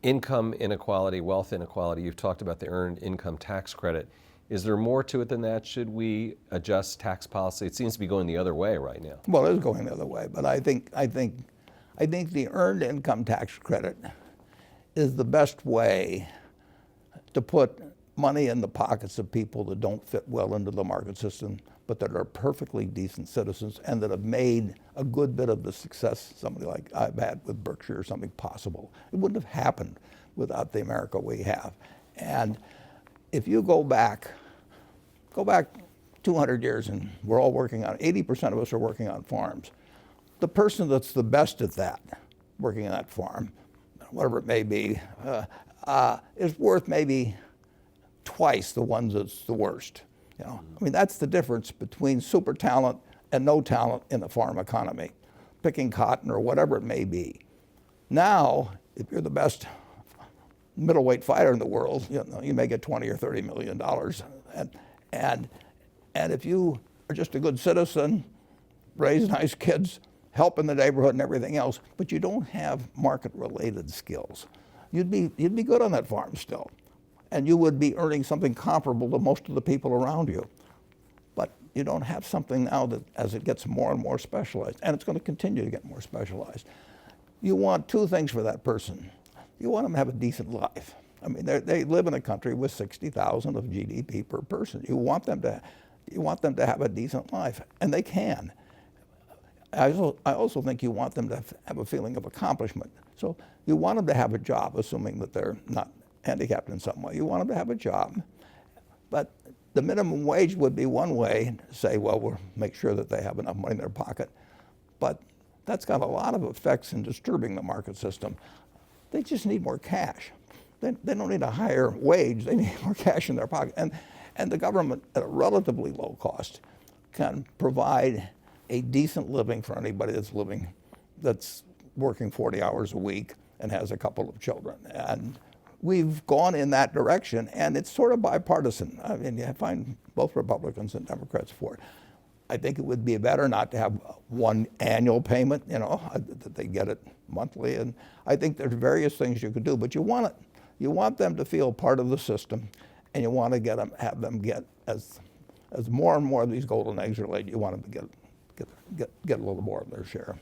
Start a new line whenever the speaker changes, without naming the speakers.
income inequality, wealth inequality. You've talked about the earned income tax credit. Is there more to it than that? Should we adjust tax policy? It seems to be going the other way right now.
Well, it is going the other way, but I think the earned income tax credit is the best way to put money in the pockets of people that don't fit well into the market system, but that are perfectly decent citizens and that have made a good bit of the success somebody like I've had with Berkshire or something possible. It wouldn't have happened without the America we have. And if you go back 200 years and we're all working on, 80% of us are working on farms. The person that's the best at that, working on that farm, whatever it may be, is worth maybe twice the ones that's the worst. You know? I mean, that's the difference between super talent and no talent in the farm economy, picking cotton or whatever it may be. Now, if you're the best middleweight fighter in the world, you know, you may get $20 or $30 million. And if you are just a good citizen, raise nice kids, help in the neighborhood and everything else, but you don't have market-related skills, you'd be good on that farm still. And you would be earning something comparable to most of the people around you. But you don't have something now that as it gets more and more specialized, and it's going to continue to get more specialized. You want two things for that person. You want them to have a decent life. I mean, they live in a country with 60,000 of GDP per person. You want them to have a decent life, and they can. I also think you want them to have a feeling of accomplishment. So you want them to have a job, assuming that they're not handicapped in some way. You want them to have a job. But the minimum wage would be one way to say, well, we'll make sure that they have enough money in their pocket. But that's got a lot of effects in disturbing the market system. They just need more cash. They don't need a higher wage. They need more cash in their pocket. And the government, at a relatively low cost, can provide a decent living for anybody that's working 40 hours a week and has a couple of children. And we've gone in that direction, and it's sort of bipartisan. I mean, you find both Republicans and Democrats for it. I think it would be better not to have one annual payment, you know, that they get it monthly. And I think there's various things you could do, but you want them to feel part of the system, and you want to have them get, as more and more of these golden eggs are laid, you want them to get a little more of their share.